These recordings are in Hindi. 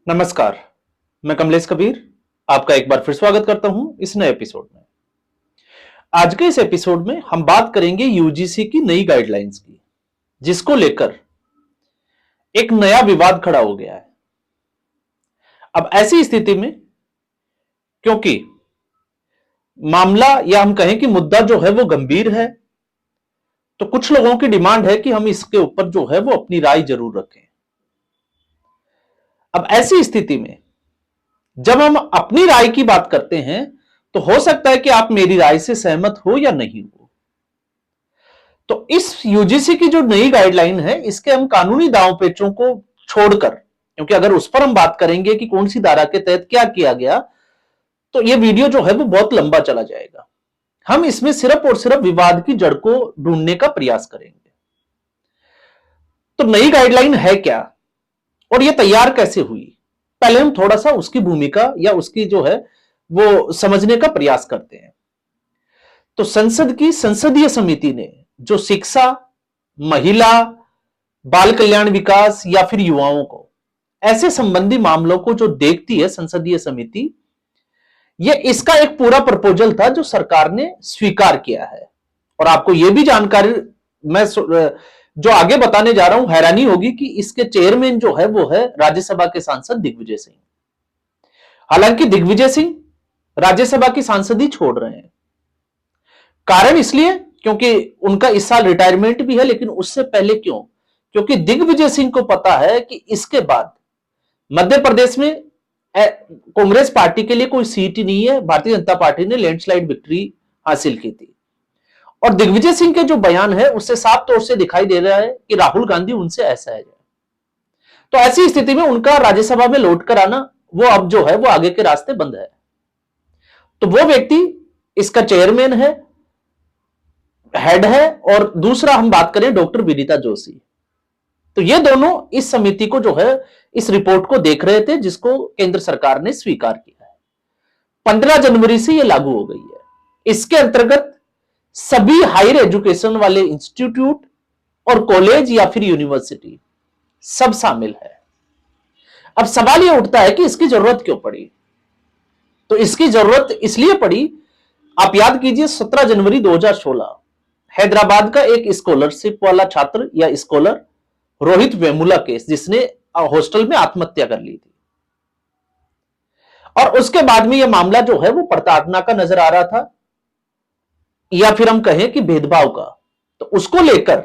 नमस्कार। मैं कमलेश कबीर आपका एक बार फिर स्वागत करता हूं इस नए एपिसोड में। आज के इस एपिसोड में हम बात करेंगे यूजीसी की नई गाइडलाइंस की, जिसको लेकर एक नया विवाद खड़ा हो गया है। अब ऐसी स्थिति में, क्योंकि मामला या हम कहें कि मुद्दा जो है वो गंभीर है, तो कुछ लोगों की डिमांड है कि हम इसके ऊपर जो है वो अपनी राय जरूर रखें। अब ऐसी स्थिति में जब हम अपनी राय की बात करते हैं तो हो सकता है कि आप मेरी राय से सहमत हो या नहीं हो। तो इस यूजीसी की जो नई गाइडलाइन है, इसके हम कानूनी दांव पेचों को छोड़कर, क्योंकि अगर उस पर हम बात करेंगे कि कौन सी धारा के तहत क्या किया गया, तो यह वीडियो जो है वो बहुत लंबा चला जाएगा। हम इसमें सिर्फ और सिर्फ विवाद की जड़ को ढूंढने का प्रयास करेंगे। तो नई गाइडलाइन है क्या और यह तैयार कैसे हुई, पहले हम थोड़ा सा उसकी भूमिका या उसकी जो है वो समझने का प्रयास करते हैं। तो संसद की संसदीय समिति ने जो शिक्षा, महिला, बाल कल्याण विकास या फिर युवाओं को ऐसे संबंधी मामलों को जो देखती है संसदीय समिति, यह इसका एक पूरा प्रपोजल था जो सरकार ने स्वीकार किया है। और आपको यह भी जानकारी मैं जो आगे बताने जा रहा हूं, हैरानी होगी कि इसके चेयरमैन जो है वो है राज्यसभा के सांसद दिग्विजय सिंह। हालांकि दिग्विजय सिंह राज्यसभा की सांसद ही छोड़ रहे हैं। कारण इसलिए क्योंकि उनका इस साल रिटायरमेंट भी है, लेकिन उससे पहले क्यों? क्योंकि दिग्विजय सिंह को पता है कि इसके बाद मध्य प्रदेश में कांग्रेस पार्टी के लिए कोई सीट ही नहीं है। भारतीय जनता पार्टी ने लैंडस्लाइड विक्ट्री हासिल की थी। और दिग्विजय सिंह के जो बयान है उससे साफ तौर से दिखाई दे रहा है कि राहुल गांधी उनसे असहज है। तो ऐसी स्थिति में उनका राज्यसभा में लौट कर आना वो अब जो है वो आगे के रास्ते बंद है। तो वो व्यक्ति इसका चेयरमैन है, हेड है। और दूसरा हम बात करें डॉक्टर विनीता जोशी, तो ये दोनों इस समिति को जो है इस रिपोर्ट को देख रहे थे, जिसको केंद्र सरकार ने स्वीकार किया है। 15 जनवरी से ये लागू हो गई है। इसके अंतर्गत सभी हायर एजुकेशन वाले इंस्टीट्यूट और कॉलेज या फिर यूनिवर्सिटी सब शामिल है। अब सवाल यह उठता है कि इसकी जरूरत क्यों पड़ी? तो इसकी जरूरत इसलिए पड़ी, आप याद कीजिए 17 जनवरी 2016 हैदराबाद का एक स्कॉलरशिप वाला छात्र या स्कॉलर रोहित वेमुला केस, जिसने हॉस्टल में आत्महत्या कर ली थी। और उसके बाद में यह मामला जो है वो प्रताड़ना का नजर आ रहा था, या फिर हम कहें कि भेदभाव का। तो उसको लेकर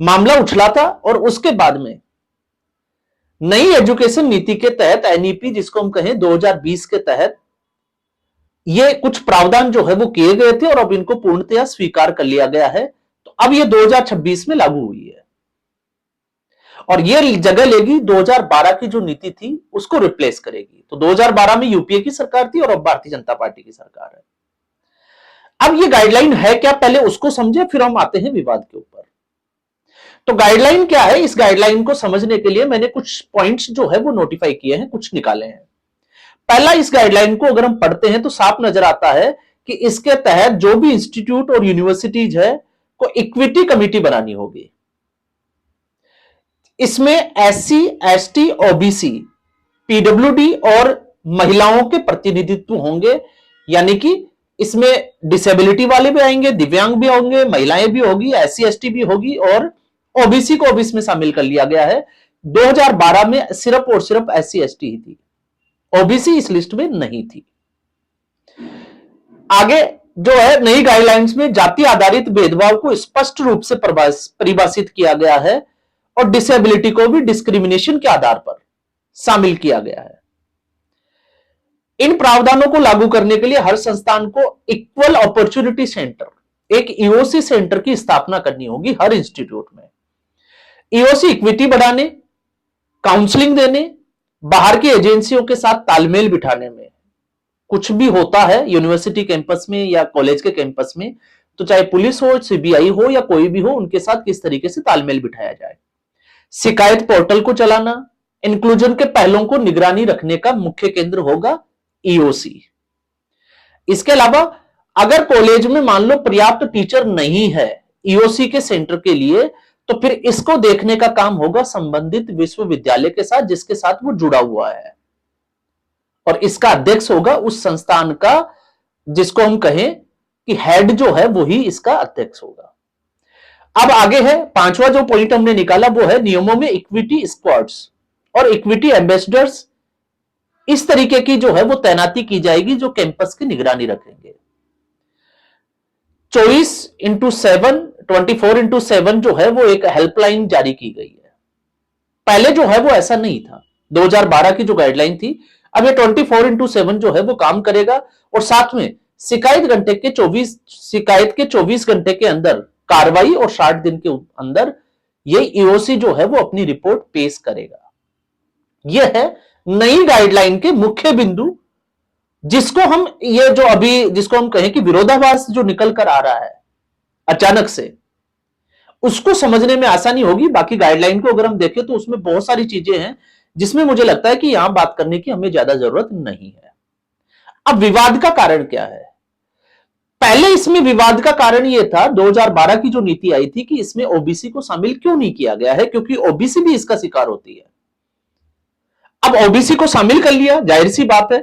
मामला उछला था। और उसके बाद में नई एजुकेशन नीति के तहत एनईपी, जिसको हम कहें 2020 के तहत, ये कुछ प्रावधान जो है वो किए गए थे और अब इनको पूर्णतया स्वीकार कर लिया गया है। तो अब ये 2026 में लागू हुई है और ये जगह लेगी 2012 की जो नीति थी उसको रिप्लेस करेगी। तो 2012 में यूपीए की सरकार थी और अब भारतीय जनता पार्टी की सरकार है। अब ये गाइडलाइन है क्या, पहले उसको समझे, फिर हम आते हैं विवाद के ऊपर। तो गाइडलाइन क्या है, इस गाइडलाइन को समझने के लिए मैंने कुछ पॉइंट्स जो है वो नोटिफाई किए हैं, कुछ निकाले हैं। पहला, इस गाइडलाइन को अगर हम पढ़ते हैं तो साफ नजर आता है कि इसके तहत जो भी इंस्टीट्यूट और यूनिवर्सिटीज है को इक्विटी कमेटी बनानी होगी। इसमें एससी, एसटी, ओबीसी, पीडब्ल्यूडी और महिलाओं के प्रतिनिधित्व होंगे। यानी कि इसमें डिसेबिलिटी वाले भी आएंगे, दिव्यांग भी होंगे, महिलाएं भी होगी, एससी एसटी भी होगी और ओबीसी को भी इसमें शामिल कर लिया गया है। 2012 में सिर्फ और सिर्फ एससी एसटी ही थी, ओबीसी इस लिस्ट में नहीं थी। आगे जो है नई गाइडलाइंस में जाति आधारित भेदभाव को स्पष्ट रूप से परिभाषित किया गया है और डिसेबिलिटी को भी डिस्क्रिमिनेशन के आधार पर शामिल किया गया है। इन प्रावधानों को लागू करने के लिए हर संस्थान को इक्वल अपॉर्चुनिटी सेंटर, एक ईओसी सेंटर की स्थापना करनी होगी हर इंस्टीट्यूट में। ईओसी इक्विटी बढ़ाने, काउंसलिंग देने, बाहर की एजेंसियों के साथ तालमेल बिठाने में। कुछ भी होता है यूनिवर्सिटी कैंपस में या कॉलेज के कैंपस में, तो चाहे पुलिस हो, सीबीआई हो या कोई भी हो, उनके साथ किस तरीके से तालमेल बिठाया जाए। शिकायत पोर्टल को चलाना, इंक्लूजन के पहलों को निगरानी रखने का मुख्य केंद्र होगा ईओसी। इसके अलावा अगर कॉलेज में मान लो पर्याप्त टीचर नहीं है ईओसी के सेंटर के लिए, तो फिर इसको देखने का काम होगा संबंधित विश्वविद्यालय के साथ जिसके साथ वो जुड़ा हुआ है, और इसका अध्यक्ष होगा उस संस्थान का जिसको हम कहें कि हेड जो है वही इसका अध्यक्ष होगा। अब आगे है पांचवा जो पॉइंट हमने निकाला, वो है नियमों में इक्विटी स्क्वाड्स और इक्विटी एम्बेसडर्स इस तरीके की जो है वो तैनाती की जाएगी जो कैंपस की निगरानी रखेंगे। 24/7 जो है वो एक हेल्पलाइन जारी की गई है। पहले जो है वो ऐसा नहीं था, 2012 की जो गाइडलाइन थी, अब ये 24/7 जो है वो काम करेगा, और साथ में शिकायत के 24 घंटे के अंदर कार्रवाई और 60 दिन के अंदर ये ईओसी जो है वो अपनी रिपोर्ट पेश करेगा। यह है नई गाइडलाइन के मुख्य बिंदु, जिसको हम कहें कि विरोधाभास जो निकल कर आ रहा है अचानक से, उसको समझने में आसानी होगी। बाकी गाइडलाइन को अगर हम देखें तो उसमें बहुत सारी चीजें हैं जिसमें मुझे लगता है कि यहां बात करने की हमें ज्यादा जरूरत नहीं है। अब विवाद का कारण क्या है? पहले इसमें विवाद का कारण यह था, 2012 की जो नीति आई थी, कि इसमें ओबीसी को शामिल क्यों नहीं किया गया है, क्योंकि ओबीसी भी इसका शिकार होती है। अब ओबीसी को शामिल कर लिया, जाहिर सी बात है,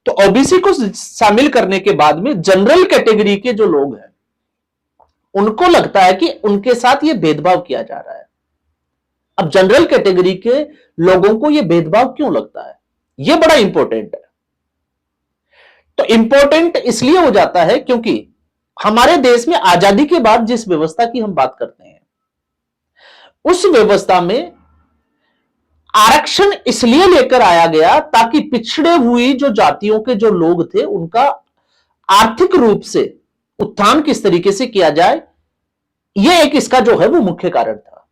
तो ओबीसी को शामिल करने के बाद में जनरल कैटेगरी के जो लोग हैं उनको लगता है कि उनके साथ यह भेदभाव किया जा रहा है। अब जनरल कैटेगरी के लोगों को यह भेदभाव क्यों लगता है, यह बड़ा इंपॉर्टेंट है। तो इंपॉर्टेंट इसलिए हो जाता है क्योंकि हमारे देश में आजादी के बाद जिस व्यवस्था की हम बात करते हैं, उस व्यवस्था में आरक्षण इसलिए लेकर आया गया ताकि पिछड़े हुई जो जातियों के जो लोग थे उनका आर्थिक रूप से उत्थान किस तरीके से किया जाए, यह एक इसका जो है वो मुख्य कारण था।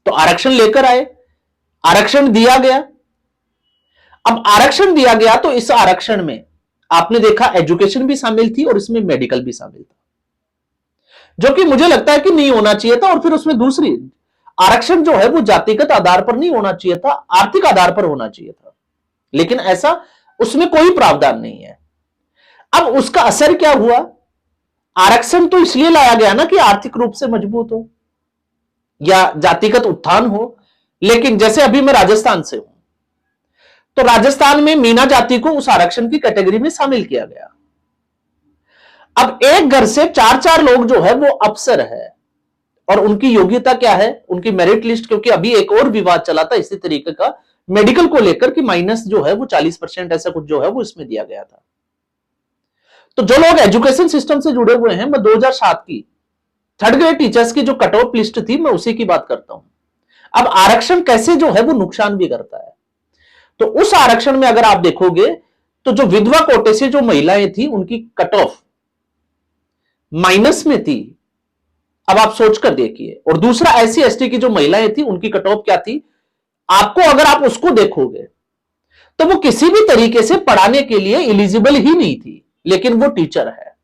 तो आरक्षण लेकर आए, आरक्षण दिया गया। अब आरक्षण दिया गया तो इस आरक्षण में आपने देखा एजुकेशन भी शामिल थी और इसमें मेडिकल भी शामिल था, जो कि मुझे लगता है कि नहीं होना चाहिए था। और फिर उसमें दूसरी, आरक्षण जो है वो जातिगत आधार पर नहीं होना चाहिए था, आर्थिक आधार पर होना चाहिए था, लेकिन ऐसा उसमें कोई प्रावधान नहीं है। अब उसका असर क्या हुआ? आरक्षण तो इसलिए लाया गया ना कि आर्थिक रूप से मजबूत हो या जातिगत उत्थान हो, लेकिन जैसे अभी मैं राजस्थान से हूं, तो राजस्थान में मीना जाति को उस आरक्षण की कैटेगरी में शामिल किया गया। अब एक घर से 4-4 लोग जो है वो अफसर है, और उनकी योग्यता क्या है, उनकी मेरिट लिस्ट, क्योंकि अभी एक और विवाद चला था इसी तरीके का मेडिकल को लेकर कि माइनस जो है वो 40% ऐसा कुछ जो है वो इसमें दिया गया था। तो जो लोग एजुकेशन सिस्टम से जुड़े हुए हैं, मैं 2007 की 3rd ग्रेड टीचर्स की जो कट ऑफ लिस्ट थी, मैं उसी की बात करता हूं। अब आरक्षण कैसे जो है वो नुकसान भी करता है, तो उस आरक्षण में अगर आप देखोगे तो जो विधवा कोटे से जो महिलाएं थी उनकी कट ऑफ माइनस में थी। अब आप सोचकर देखिए। और दूसरा, एससी एसटी की जो महिलाएं थी उनकी कट ऑफ क्या थी, आपको अगर आप उसको देखोगे तो वो किसी भी तरीके से पढ़ाने के लिए एलिजिबल ही नहीं थी, लेकिन वो टीचर है।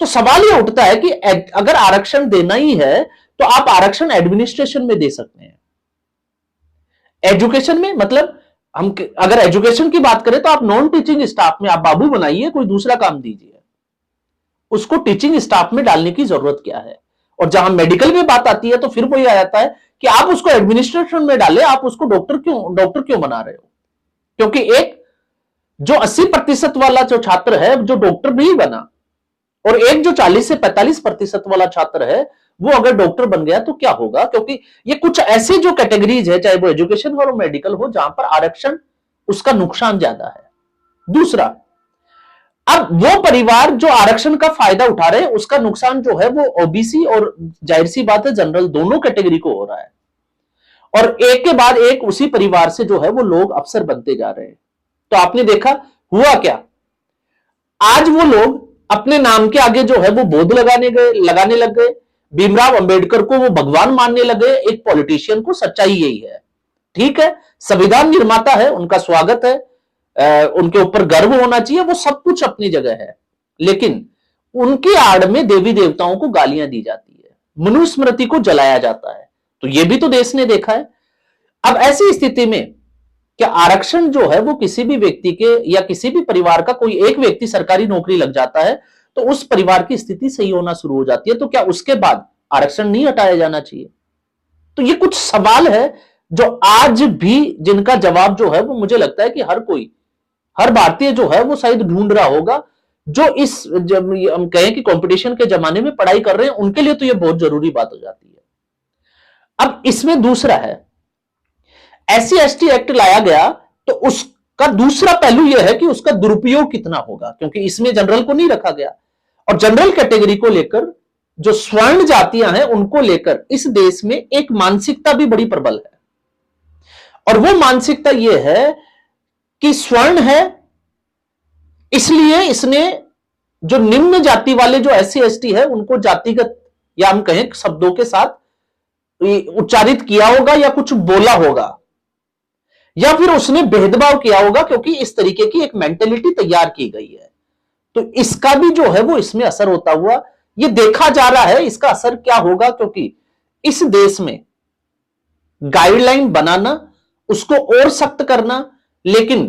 तो सवाल यह उठता है कि अगर आरक्षण देना ही है तो आप आरक्षण एडमिनिस्ट्रेशन में दे सकते हैं। एजुकेशन में मतलब हम अगर एजुकेशन की बात करें तो आप नॉन टीचिंग स्टाफ में आप बाबू बनाइए, कोई दूसरा काम दीजिए, उसको टीचिंग स्टाफ में डालने की जरूरत क्या है। और जहां मेडिकल में बात आती है तो फिर वही आ जाता है कि आप उसको एडमिनिस्ट्रेशन में डालें, आप उसको डॉक्टर क्यों बना रहे हो? क्योंकि एक जो 80% वाला जो छात्र है जो डॉक्टर नहीं बना, और एक जो 40 से 45% वाला छात्र है वो अगर डॉक्टर बन गया तो क्या होगा? क्योंकि ये कुछ ऐसे जो कैटेगरीज है, चाहे वो एजुकेशन हो और मेडिकल हो, जहां पर आरक्षण उसका नुकसान ज्यादा है। दूसरा, अब वो परिवार जो आरक्षण का फायदा उठा रहे हैं उसका नुकसान जो है वो ओबीसी और जाहिर सी बात है जनरल दोनों कैटेगरी को हो रहा है। और एक के बाद एक उसी परिवार से जो है वो लोग अफसर बनते जा रहे हैं। तो आपने देखा हुआ क्या, आज वो लोग अपने नाम के आगे जो है वो बोर्ड लगाने लग गए, भीमराव अंबेडकर को वो भगवान मानने लगे। एक पॉलिटिशियन को सच्चाई यही है। ठीक है, संविधान निर्माता है, उनका स्वागत है, उनके ऊपर गर्व होना चाहिए, वो सब कुछ अपनी जगह है, लेकिन उनकी आड़ में देवी देवताओं को गालियां दी जाती है, मनुस्मृति को जलाया जाता है। तो ये भी तो देश ने देखा है। अब ऐसी स्थिति में क्या आरक्षण जो है वो किसी भी व्यक्ति के या किसी भी परिवार का कोई एक व्यक्ति सरकारी नौकरी लग जाता है तो उस परिवार की स्थिति सही होना शुरू हो जाती है, तो क्या उसके बाद आरक्षण नहीं हटाया जाना चाहिए? तो ये कुछ सवाल है जो आज भी, जिनका जवाब जो है वो मुझे लगता है कि हर कोई, हर भारतीय जो है वो शायद ढूंढ रहा होगा, जो इस, जब हम कहें कि कंपटीशन के जमाने में पढ़ाई कर रहे हैं, उनके लिए तो ये बहुत जरूरी बात हो जाती है। अब इसमें दूसरा है, SC/ST एक्ट लाया गया, तो उसका दूसरा पहलू यह है कि उसका दुरुपयोग कितना होगा, क्योंकि इसमें जनरल को नहीं रखा गया, और जनरल कैटेगरी को लेकर, जो स्वर्ण जातियां हैं उनको लेकर इस देश में एक मानसिकता भी बड़ी प्रबल है, और वो मानसिकता यह है कि स्वर्ण है, इसलिए इसने जो निम्न जाति वाले जो SC/ST है उनको जातिगत, या हम कहें शब्दों के साथ उच्चारित किया होगा, या कुछ बोला होगा, या फिर उसने भेदभाव किया होगा, क्योंकि इस तरीके की एक मेंटेलिटी तैयार की गई है। तो इसका भी जो है वो इसमें असर होता हुआ ये देखा जा रहा है। इसका असर क्या होगा, क्योंकि इस देश में गाइडलाइन बनाना, उसको और सख्त करना, लेकिन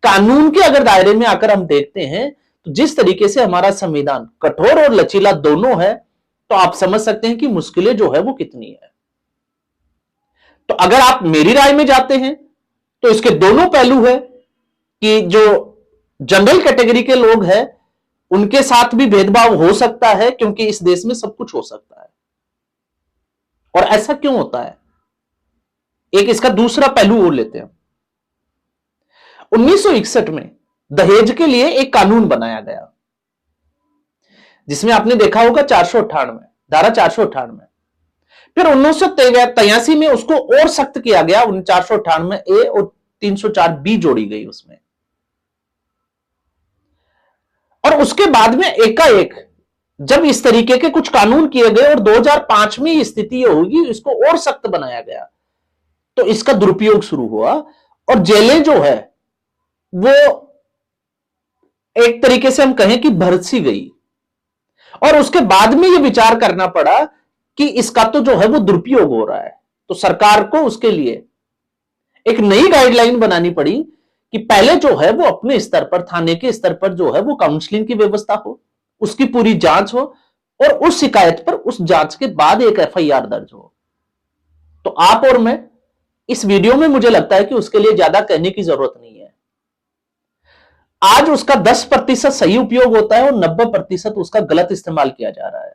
कानून के अगर दायरे में आकर हम देखते हैं तो जिस तरीके से हमारा संविधान कठोर और लचीला दोनों है, तो आप समझ सकते हैं कि मुश्किलें जो है वो कितनी है। तो अगर आप मेरी राय में जाते हैं तो इसके दोनों पहलू है कि जो जनरल कैटेगरी के लोग हैं उनके साथ भी भेदभाव हो सकता है, क्योंकि इस देश में सब कुछ हो सकता है। और ऐसा क्यों होता है, एक इसका दूसरा पहलू और लेते हैं। 1961 में दहेज के लिए एक कानून बनाया गया, जिसमें आपने देखा होगा 498 धारा 498। फिर 1983 में उसको और सख्त किया गया, 498A और 304B जोड़ी गई उसमें। और उसके बाद में एकाएक जब इस तरीके के कुछ कानून किए गए और 2005 में स्थिति ये होगी, इसको और सख्त बनाया गया, तो इसका दुरुपयोग शुरू हुआ और जेलें जो है वो एक तरीके से हम कहें कि भरसी गई। और उसके बाद में यह विचार करना पड़ा कि इसका तो जो है वो दुरुपयोग हो रहा है, तो सरकार को उसके लिए एक नई गाइडलाइन बनानी पड़ी कि पहले जो है वो अपने स्तर पर, थाने के स्तर पर जो है वो काउंसलिंग की व्यवस्था हो, उसकी पूरी जांच हो, और उस शिकायत पर उस जांच के बाद एक FIR दर्ज हो। तो आप और मैं इस वीडियो में मुझे लगता है कि उसके लिए ज्यादा कहने की जरूरत नहीं है। आज उसका 10% सही उपयोग होता है और 90% उसका गलत इस्तेमाल किया जा रहा है।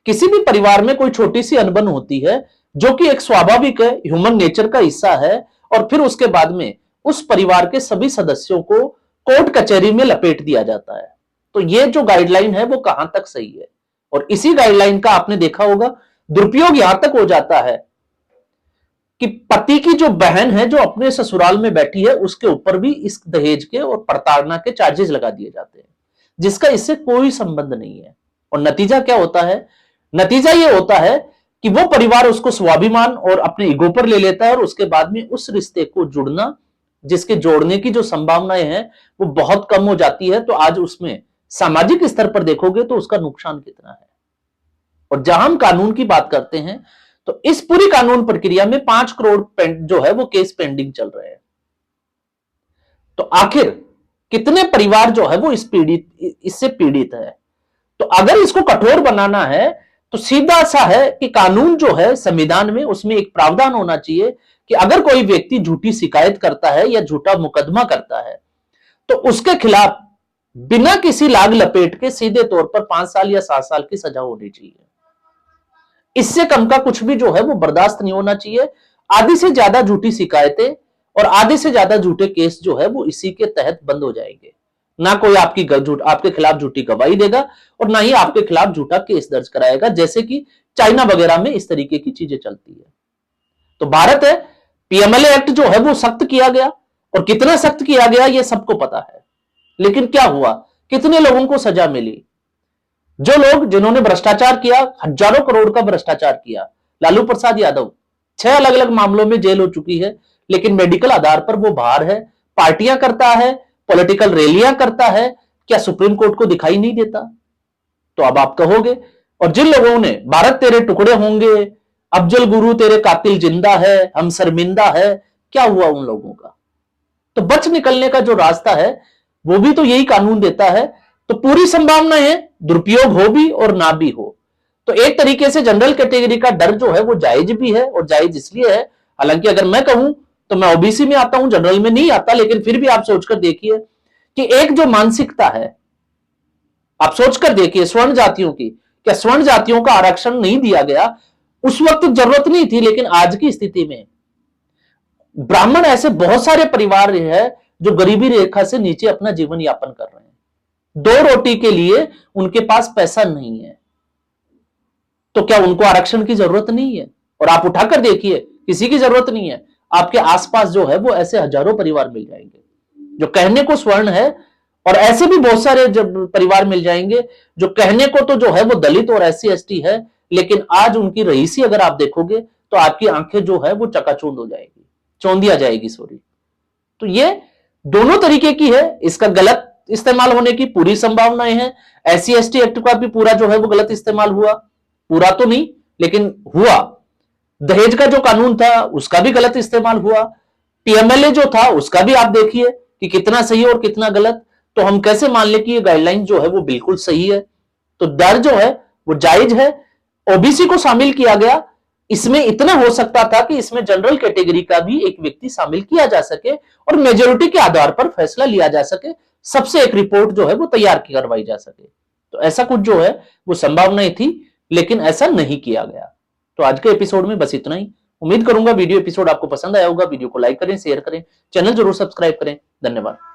किसी भी परिवार में कोई छोटी सी अनबन होती है जो कि एक स्वाभाविक है, ह्यूमन नेचर का हिस्सा है, और फिर उसके बाद में उस परिवार के सभी सदस्यों को कोर्ट कचहरी में लपेट दिया जाता है। तो ये जो गाइडलाइन है वो कहां तक सही है, और इसी गाइडलाइन का आपने देखा होगा दुरुपयोग यहां तक हो जाता है कि पति की जो बहन है जो अपने ससुराल में बैठी है उसके ऊपर भी इस दहेज के और प्रताड़ना के चार्जेस लगा दिए जाते हैं, जिसका इससे कोई संबंध नहीं है। और नतीजा क्या होता है, नतीजा यह होता है कि वो परिवार उसको स्वाभिमान और अपने ईगो पर ले लेता है, और उसके बाद में उस रिश्ते को जुड़ना, जिसके जोड़ने की जो संभावनाएं हैं वो बहुत कम हो जाती है। तो आज उसमें सामाजिक स्तर पर देखोगे तो उसका नुकसान कितना है। और जहां हम कानून की बात करते हैं तो इस पूरी कानून प्रक्रिया में 5 करोड़ जो है वो केस पेंडिंग चल रहे हैं। तो आखिर कितने परिवार जो है वो इससे पीड़ित है। तो अगर इसको कठोर बनाना है तो सीधा सा है कि कानून जो है संविधान में, उसमें एक प्रावधान होना चाहिए कि अगर कोई व्यक्ति झूठी शिकायत करता है या झूठा मुकदमा करता है तो उसके खिलाफ बिना किसी लाग लपेट के सीधे तौर पर 5 साल या 7 साल की सजा होनी चाहिए। इससे कम का कुछ भी जो है वो बर्दाश्त नहीं होना चाहिए। आधी से ज्यादा झूठी शिकायतें और आधे से ज्यादा झूठे केस जो है वो इसी के तहत बंद हो जाएंगे। ना कोई आपके खिलाफ झूठी गवाही देगा और ना ही आपके खिलाफ झूठा केस दर्ज कराएगा, जैसे कि चाइना वगैरह में इस तरीके की चीजें चलती है। तो भारत है, PMLA एक्ट जो है वो सख्त किया गया, और कितना सख्त किया गया ये सबको पता है। लेकिन क्या हुआ, कितने लोगों को सजा मिली? जो लोग जिन्होंने भ्रष्टाचार किया, हजारों करोड़ का भ्रष्टाचार किया, लालू प्रसाद यादव 6 अलग अलग मामलों में जेल हो चुकी है, लेकिन मेडिकल आधार पर वो बाहर है, पार्टियां करता है, पॉलिटिकल रैलियां करता है, क्या सुप्रीम कोर्ट को दिखाई नहीं देता? तो अब आप कहोगे, और जिन लोगों ने भारत तेरे टुकड़े होंगे, अफजल गुरु तेरे कातिल जिंदा है, हम शर्मिंदा है, क्या हुआ उन लोगों का? तो बच निकलने का जो रास्ता है वो भी तो यही कानून देता है। तो पूरी संभावना है दुरुपयोग हो भी और ना भी हो। तो तो एक तरीके से जनरल कैटेगरी का डर जो है वो जायज भी है, और जायज इसलिए है, हालांकि अगर मैं कहूं तो मैं ओबीसी में आता हूं, जनरल में नहीं आता, लेकिन फिर भी आप सोचकर देखिए कि एक जो मानसिकता है, आप सोचकर देखिए स्वर्ण जातियों की, क्या स्वर्ण जातियों का आरक्षण नहीं दिया गया? उस वक्त जरूरत नहीं थी, लेकिन आज की स्थिति में ब्राह्मण ऐसे बहुत सारे परिवार है जो गरीबी रेखा से नीचे अपना जीवन यापन कर रहे हैं, दो रोटी के लिए उनके पास पैसा नहीं है, तो क्या उनको आरक्षण की जरूरत नहीं है? और आप उठाकर देखिए, किसी की जरूरत नहीं है। आपके आसपास जो है वो ऐसे हजारों परिवार मिल जाएंगे जो कहने को स्वर्ण है, और ऐसे भी बहुत सारे जब परिवार मिल जाएंगे जो कहने को तो जो है वो दलित और एससी एसटी है, लेकिन आज उनकी रईसी अगर आप देखोगे तो आपकी आंखें जो है वो चकाचौंध हो जाएगी, चौंधिया जाएगी, सॉरी। तो ये दोनों तरीके की है, इसका गलत इस्तेमाल होने की पूरी संभावनाएं हैं। एससी एसटी एक्ट का भी पूरा जो है वो गलत इस्तेमाल हुआ, पूरा तो नहीं लेकिन हुआ। दहेज का जो कानून था उसका भी गलत इस्तेमाल हुआ। टीएमएलए जो था उसका भी आप देखिए कि कितना सही और कितना गलत। तो हम कैसे मान ले कि ये गाइडलाइन जो है वो बिल्कुल सही है? तो डर जो है वो जायज है। ओबीसी को शामिल किया गया, इसमें इतना हो सकता था कि इसमें जनरल कैटेगरी का भी एक व्यक्ति शामिल किया जा सके और मेजोरिटी के आधार पर फैसला लिया जा सके, सबसे एक रिपोर्ट जो है वो तैयार करवाई जा सके। तो ऐसा कुछ जो है वो संभावनाएं थी, लेकिन ऐसा नहीं किया गया। तो आज के एपिसोड में बस इतना ही। उम्मीद करूंगा वीडियो एपिसोड आपको पसंद आया होगा। वीडियो को लाइक करें, शेयर करें, चैनल जरूर सब्सक्राइब करें। धन्यवाद।